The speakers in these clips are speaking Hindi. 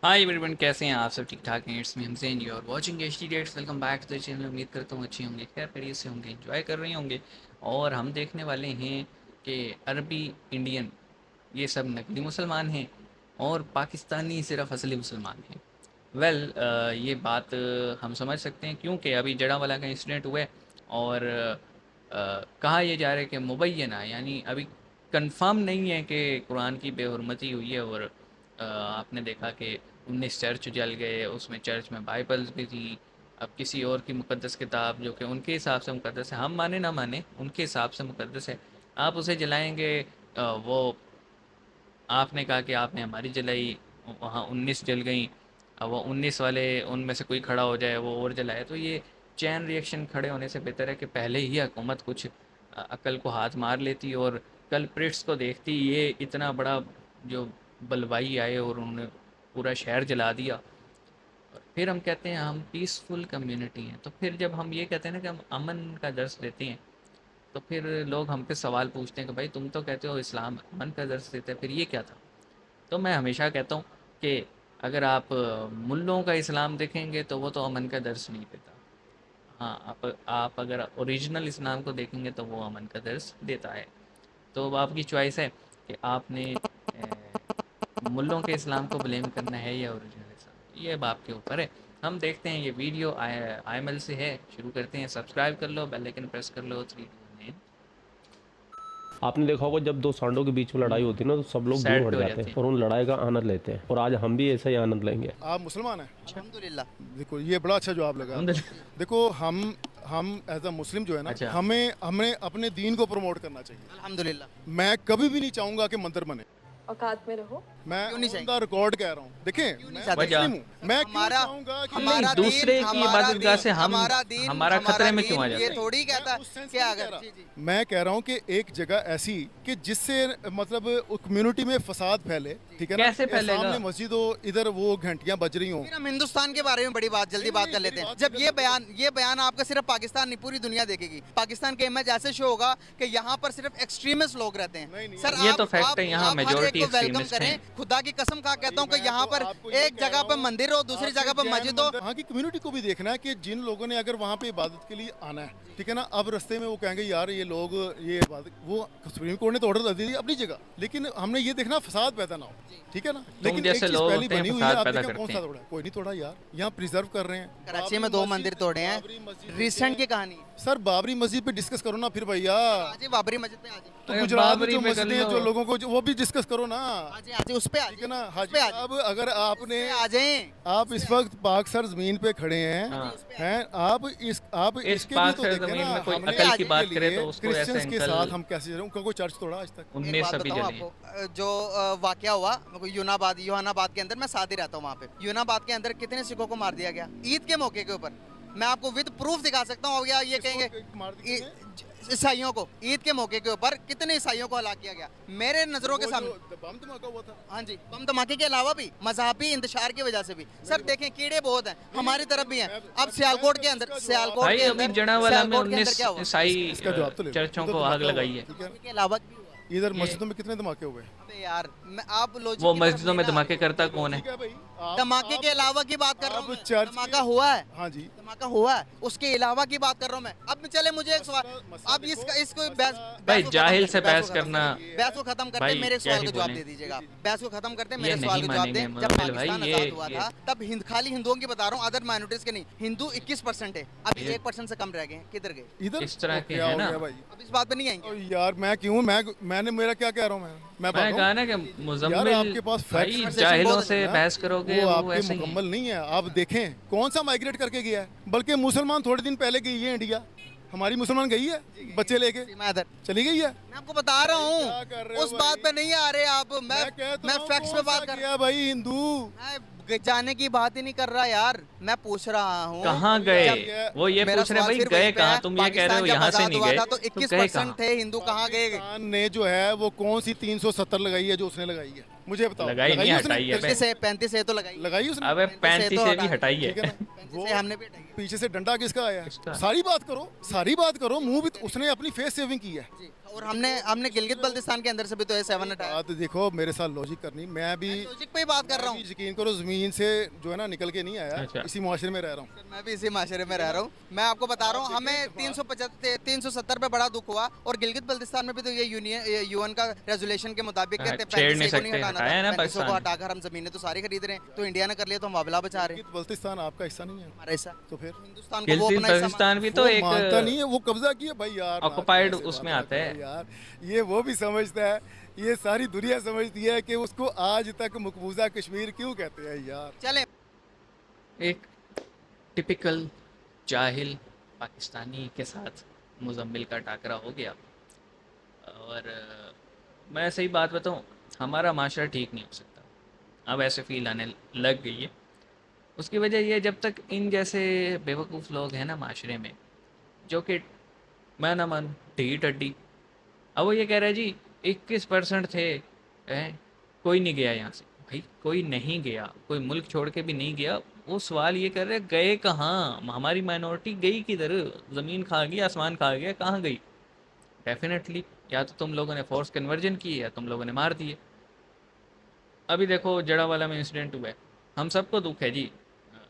हाय एवरीवन, कैसे हैं आप सब? ठीक ठाक हैं? It's me हमसेन, you are watching HD dates. Welcome back to the channel. उम्मीद करता हूँ अच्छे होंगे, खैर खैरियत से होंगे, एंजॉय कर रहे होंगे। और हम देखने वाले हैं कि अरबी इंडियन ये सब नकली मुसलमान हैं और पाकिस्तानी सिर्फ असली मुसलमान हैं। ये बात हम समझ सकते हैं क्योंकि अभी जड़ावाला का इंसिडेंट हुआ है। और कहा यह जा रहा है कि मुबैना यानी अभी कंफर्म नहीं है कि कुरान की बेहुरमती हुई है। और आपने देखा कि 19 चर्च जल गए, उसमें चर्च में बाइबल्स भी थी। अब किसी और की मुकद्दस किताब जो कि उनके हिसाब से मुकद्दस है, हम माने ना माने उनके हिसाब से मुकद्दस है, आप उसे जलाएंगे। वो आपने कहा कि आपने हमारी जलाई, वहाँ 19 जल गई। अब वो 19 वाले उनमें से कोई खड़ा हो जाए वो और जलाए, तो ये चैन रिएक्शन खड़े होने से बेहतर है कि पहले ही हुकूमत कुछ अकल को हाथ मार लेती और कल्प्रिट्स को देखती। ये इतना बड़ा जो बलवाई आए और उन्होंने पूरा शहर जला दिया। और फिर हम कहते हैं हम पीसफुल कम्युनिटी हैं, तो फिर जब हम ये कहते हैं ना कि हम अमन का दर्स देते हैं, तो फिर लोग हम पे सवाल पूछते हैं कि भाई तुम तो कहते हो इस्लाम अमन का दर्स देता है, फिर ये क्या था? तो मैं हमेशा कहता हूँ कि अगर आप मुल्लों का इस्लाम देखेंगे तो वो तो अमन का दर्स नहीं देता। हाँ, आप अगर ओरिजिनल इस्लाम को देखेंगे तो वो अमन का दर्स देता है। तो अब आपकी चॉइस है कि आपने मुल्लों के इस्लाम को ब्लेम करना है या ओरिजिनल इस्लाम, ये अब आपके ऊपर है। हम देखते हैं, ये वीडियो आई से है, शुरू करते हैं। सब्सक्राइब कर लो, बेल आइकन प्रेस कर लो। 3 2 1। आपने देखा होगा जब दो सांडों के बीच में लड़ाई होती है ना, तो सब लोग दूर सैड हट पे हो जाते जाते हैं हैं। और उन लड़ाई का आनंद लेते हैं। और आज हम भी ऐसा ही आनंद लेंगे। आप मुसलमान हैं? अल्हम्दुलिल्लाह। देखो ये बड़ा अच्छा जवाब लगा आपको। अल्हम्दुलिल्लाह। देखो हम एज अ मुस्लिम जो है ना, अच्छा। हमें हमें अपने दीन को प्रमोट करना चाहिए। अल्हम्दुलिल्लाह। मैं कभी भी नहीं चाहूंगा कि मंदिर बने। औकात में रहो। मैं क्यों नहीं ऑन चाहिए? द रिकॉर्ड कह रहा हूँ, देखें मैं चाहते? मुस्लिम हूँ, मैं क्यों हमारा चाहूंगा कि हमारा नहीं, दूसरे दीन, की हमारा इबादतगाह दीन, से हम हमारा दीन, हमारा खतरे में दीन क्यों आ ये जाता है? थोड़ी कहता मैं उस सेंस कि में नहीं अगर कह रहा। जी जी मैं कह रहा हूँ कि एक जगह ऐसी कि जिससे मतलब कम्युनिटी में फसाद फैले, ठीक है ना, कैसे ये फैलेगा? सामने मस्जिद हो, इधर वो घंटियां बज रही हों। फिर हम हिंदुस्तान के बारे में बड़ी बात जल्दी बात कर लेते हैं। जब ये बयान आपका सिर्फ पाकिस्तान नहीं पूरी दुनिया देखेगी। पाकिस्तान के इमेज ऐसे शो होगा कि यहाँ पर सिर्फ एक्सट्रीमिस्ट लोग रहते नहीं, हैं। नहीं, सर ये आप तो फैक्ट है, आप यहाँ आप हर एक मेजॉरिटी को वेलकम एक्सट्रीमिस्ट करें। हैं। खुदा की कसम खा कहता हूँ कि यहाँ पर एक जगह पर मंदिर हो, दूसरी जगह पर मस्जिद हो। वहाँ की कम्युनिटी को भी देखना है कि जिन लोगों ने अगर वहाँ पे इबादत के लिए आना है, ठीक है ना, अब रास्ते में वो कहेंगे यार ये लोग ये इबादत, वो सुप्रीम कोर्ट ने तो ऑर्डर दे दी अपनी जगह, लेकिन हमने ये देखना फसाद पैदा ना हो, ठीक है ना। लेकिन एक जैसे चीज लोग पहली होते हैं बनी हुई है, फसाद आप पैदा देखें कौन करते सा हैं। तोड़ा, कोई नहीं तोड़ा यार, यहाँ प्रिजर्व कर रहे हैं। कराची में 2 मंदिर तोड़े हैं। रिसेंट की कहानी है। सर बाबरी मस्जिद पे डिस्कस करो ना फिर भैया। आज बाबरी मस्जिद पे आज तो अरे गुजरात में बाबरी जो पे कर मस्जिदें लो। जो लोगों को वो भी डिस्कस करो ना, आज उस पे ठीक है ना। उस हाजी पे आज साहब अगर आपने आ जाए। आप इस वक्त पाक सर जमीन पे खड़े हैं, हाँ। हैं आप इस इसके पाक भी तो सर देखें जमीन ना। में कोई हमने अकल की आज बात के करे लिए तो उसको ऐसे क्रिश्चियंस के अंकल साथ हम कैसे रहे, उनका कोई चर्च तोड़ा आज तक? एक 19 बात सभी बताऊं जले। आपको, जो वाकया हुआ यूनाबाद के अंदर, मैं साथ ही रहता हूँ वहाँ पे। यूनाबाद के अंदर कितने सिखों को मार दिया गया ईद के मौके के ऊपर। मैं आपको विद प्रूफ दिखा सकता हूँ। या ये कहेंगे मार दी इ- ईसाइयों को ईद के मौके के ऊपर कितने ईसाइयों को हलाक किया गया मेरे नजरों के सामने। बम धमाका हुआ था। हाँ जी, बम धमाके के अलावा भी मजहबी इंतशार की वजह से भी सर देखें कीड़े बहुत हैं, हमारी तरफ भी हैं। अब सियालकोट के अंदर भाई अभी जड़ावाला में सियालकोट के अंदर 19 क्या हुआ? ईसाई इसका जवाब तो ले लो। चर्चों तो को आग धमाका लगाई हुआ, है। ठीक है। के अलावा भी हुआ। इधर मस्जिदों में कितने धमाके हुए? अबे यार आप लॉजिक वो की तरफ मस्जिदों में नहीं ना धमाके करता कौन है? ठीक है भाई, धमाके के अलावा की बात कर रहा हूँ आप मैं। चर्च धमाका हुआ है, हाँ जी, धमाका हुआ है, उसके अलावा की बात कर रहा हूँ मैं। अब चले मुझे एक सवाल, अब इसको भाई जाहिल से बहस करना। बहस को खत्म करते भाई, मेरे क्या सवाल ही का जवाब बोलें। दे दीजिएगा आप। बहस को खत्म करते ये मेरे सवाल नहीं का जवाब मानेंगे दें। जब मुजम्मिल भाई, पाकिस्तान ये- आजाद हुआ ये- था तब खाली हिंदुओं की बता रहा हूँ, अदर माइनॉरिटीज के नहीं। हिंदू 21% है, अभी ये- 1% से कम रह गए। किधर गए? इधर इस तरह तो के क्या हैं हो ना। गया भाई? अब इस बात पे नहीं आएंगे। ओ यार मैं क्यों, मैंने मेरा क्या कह रहा हूँ मैं मैंने भागूं? कहा ना कि यार मुजम्मिल आपके पास भाई facts जाहिलों बहुत से है ना, बहस करोगे वो वो आपके ऐसे ही हैं। मुकम्मल नहीं है। आप देखें कौन सा माइग्रेट करके गया है, बल्कि मुसलमान थोड़े दिन पहले गई है इंडिया। हमारी मुसलमान गई है बच्चे लेके, मैं इधर चली गई है। मैं आपको बता रहा क्या कर हूँ, रहे हो उस बात पे नहीं आ रहे आप। मैं कहता मैं हूँ, फैक्ट्स पे कौन बात सा कर गया भाई हिंदू? मैं जाने की बात ही नहीं कर रहा यार, मैं पूछ रहा हूँ कहाँ गए? वो ये मेरा पूछ रहे हैं सवाल भाई फिर गए वहीं पे कहाँ? है। तुम ये कह रहे हो पाकिस्तान जब यहाँ से आजाद नहीं हुआ गए, था तो तो गए 21% कहाँ? थे हिंदू, कहाँ गए? पाकिस्तान ने जो है वो कौन सी 370 लगाई है जो उसने लगाई है? मुझे बताओ, लगाई नहीं, लगाई उसने? हटाई है बे। 35 है तो लगाई। लगाई उसने? अबे 35 35 से भी हटा हटाई ठीक है है। ना? 35 से हमने भी हटाई है। पीछे से डंडा किसका आया है? किसका? सारी बात करो, सारी बात करो। मुंह भी उसने अपनी फेस सेविंग की है। जी, और हमने गिलगित बल्तिस्तान के अंदर से भी तो A7 हटाया। बात देखो, मेरे साथ लॉजिक करनी, मैं भी लॉजिक पे ही बात कर रहा हूँ। यकीन करो ज़मीन से जो है ना निकल के नहीं आया, अच्छा। इसी मुआशरे में रह रहा हूँ। मैं भी इसी माशरे में रह रहा हूँ। मैं आपको बता रहा हूँ, हमें 370 पे बड़ा दुख हुआ, और गिलगित बल्तिस्तान में भी तो ये यूएन का रेजोल्यूशन के मुताबिक कहते हैं छेड़ नहीं 35 को नहीं सकते, हटाना हटाया था। ना 35 को पाकिस्तान। हटाकर हम जमीनें तो सारी खरीद रहे हैं, तो इंडिया ने कर लिया तो हम वाबला बचा रहे हैं। गिलगित बल्तिस्तान आपका हिस्सा नहीं है, हमारा हिस्सा तो फिर हिंदुस्तान को वो गिलगित अपना हिस्सा बल्तिस्तान भी तो वो एक मानता नहीं है, वो कब्जा किया भाई यार। ऑक्युपाइड ऐसे उसमें बात आता ना है। करो यार, ये वो भी समझता है, ये सारी दुनिया समझती है कि उसको आज तक मकबूजा कश्मीर क्यों कहते हैं यार। चले। एक टिपिकल जाहिल पाकिस्तानी के साथ मुजम्मिल का टाकरा हो गया। और मैं सही बात बताऊं, हमारा माशरा ठीक नहीं हो सकता, अब ऐसे फील आने लग गई है। उसकी वजह ये, जब तक इन जैसे बेवकूफ़ लोग हैं ना माशरे में, जो कि मैं ना मान ढी टड्डी, अब वो ये कह रहा है जी 21% थे, हैं, कोई नहीं गया यहाँ से। भाई कोई नहीं गया, कोई मुल्क छोड़ के भी नहीं गया। वो सवाल ये कर रहे गए कहाँ, हमारी माइनॉरिटी गई किधर, ज़मीन खा गई, आसमान खा गया, कहाँ गई? डेफिनेटली या तो तुम लोगों ने फोर्स कन्वर्जन की या तुम लोगों ने मार दिए। अभी देखो जड़ावाला में इंसिडेंट हुआ है, हम सबको दुख है जी,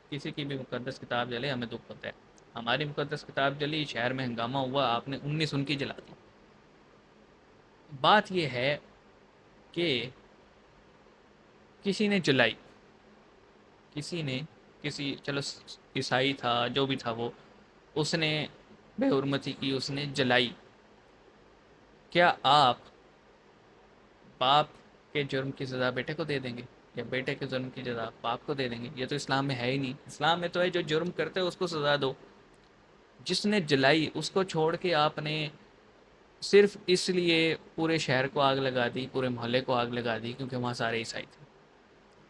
किसी की भी मुकद्दस किताब जले हमें दुख होता है। हमारी मुकद्दस किताब जली, शहर में हंगामा हुआ, आपने 19 उनकी जला दी। बात यह है कि किसी ने जलाई, किसी ने, किसी चलो ईसाई था जो भी था वो, उसने बेहुरमती की, उसने जलाई। क्या आप बाप के जुर्म की सज़ा बेटे को दे देंगे, या बेटे के जुर्म की सज़ा बाप को दे देंगे? ये तो इस्लाम में है ही नहीं। इस्लाम में तो है जो जुर्म करते हैं उसको सज़ा दो। जिसने जलाई उसको छोड़ के आपने सिर्फ इसलिए पूरे शहर को आग लगा दी, पूरे मोहल्ले को आग लगा दी क्योंकि वहाँ सारे ईसाई थे,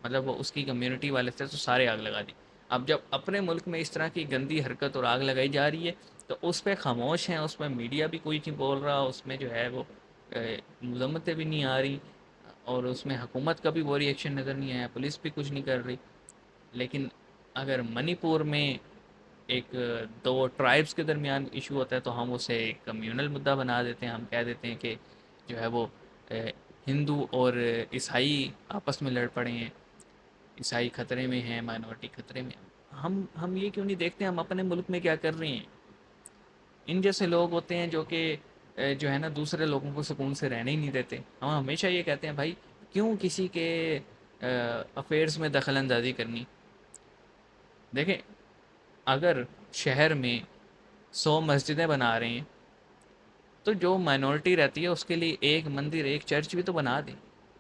मतलब वो उसकी कम्युनिटी वाले थे, तो सारे आग लगा दी। अब जब अपने मुल्क में इस तरह की गंदी हरकत और आग लगाई जा रही है तो उस पर खामोश हैं, उसमें मीडिया भी कोई नहीं बोल रहा, उसमें जो है वो मजम्मतें भी नहीं आ रही, और उसमें हुकूमत का भी वो रिएक्शन नज़र नहीं आया, पुलिस भी कुछ नहीं कर रही। लेकिन अगर मणिपुर में एक दो ट्राइब्स के दरमियान इशू होता है तो हम उसे एक कम्यूनल मुद्दा बना देते हैं। हम कह देते हैं कि जो है वो हिंदू और ईसाई आपस में लड़ पड़े हैं, ईसाई ख़तरे में हैं, माइनॉरिटी ख़तरे में। हम ये क्यों नहीं देखते हम अपने मुल्क में क्या कर रहे हैं? इन जैसे लोग होते हैं जो कि जो है ना दूसरे लोगों को सुकून से रहने ही नहीं देते। हम हमेशा ये कहते हैं भाई क्यों किसी के अफेयर्स में दखल अंदाज़ी करनी। देखें, अगर शहर में 100 मस्जिदें बना रहे हैं तो जो माइनॉरिटी रहती है उसके लिए एक मंदिर, एक चर्च भी तो बना दें,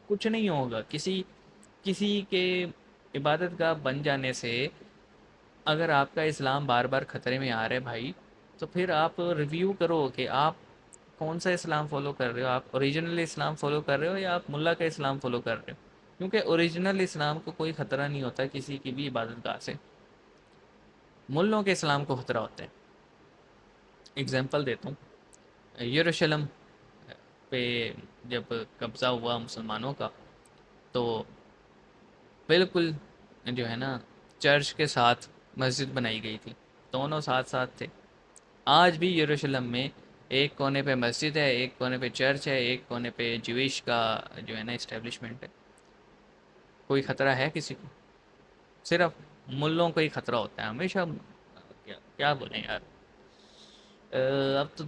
कुछ नहीं होगा। किसी किसी के इबादत गाह बन जाने से अगर आपका इस्लाम बार बार ख़तरे में आ रहा है भाई, तो फिर आप रिव्यू करो कि आप कौन सा इस्लाम फॉलो कर रहे हो। आप ओरिजिनल इस्लाम फॉलो कर रहे हो या आप मुल्ला का इस्लाम फॉलो कर रहे हो? क्योंकि ओरिजिनल इस्लाम को कोई ख़तरा नहीं होता किसी की भी इबादत गाह से, मुल्लों के इस्लाम को ख़तरा होता है। एग्ज़ाम्पल देता हूँ, यरूशलेम पे जब कब्ज़ा हुआ मुसलमानों का तो बिल्कुल जो है ना चर्च के साथ मस्जिद बनाई गई थी, दोनों साथ साथ थे। आज भी यरूशलेम में एक कोने पे मस्जिद है, एक कोने पे चर्च है, एक कोने पे ज्यूइश का जो है ना इस्टेब्लिशमेंट है। कोई ख़तरा है किसी को? सिर्फ मुल्लों को ही ख़तरा होता है हमेशा। क्या क्या बोलें यार, अब तो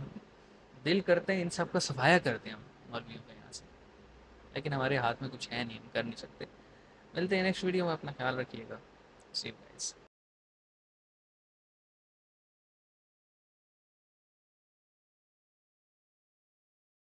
दिल करते हैं इन सब का सफाया करते हैं हम मौलवियों का यहाँ से, लेकिन हमारे हाथ में कुछ है नहीं, हम कर नहीं सकते। मिलते हैं नेक्स्ट वीडियो में, अपना ख्याल रखिएगा। सी यू गाइस।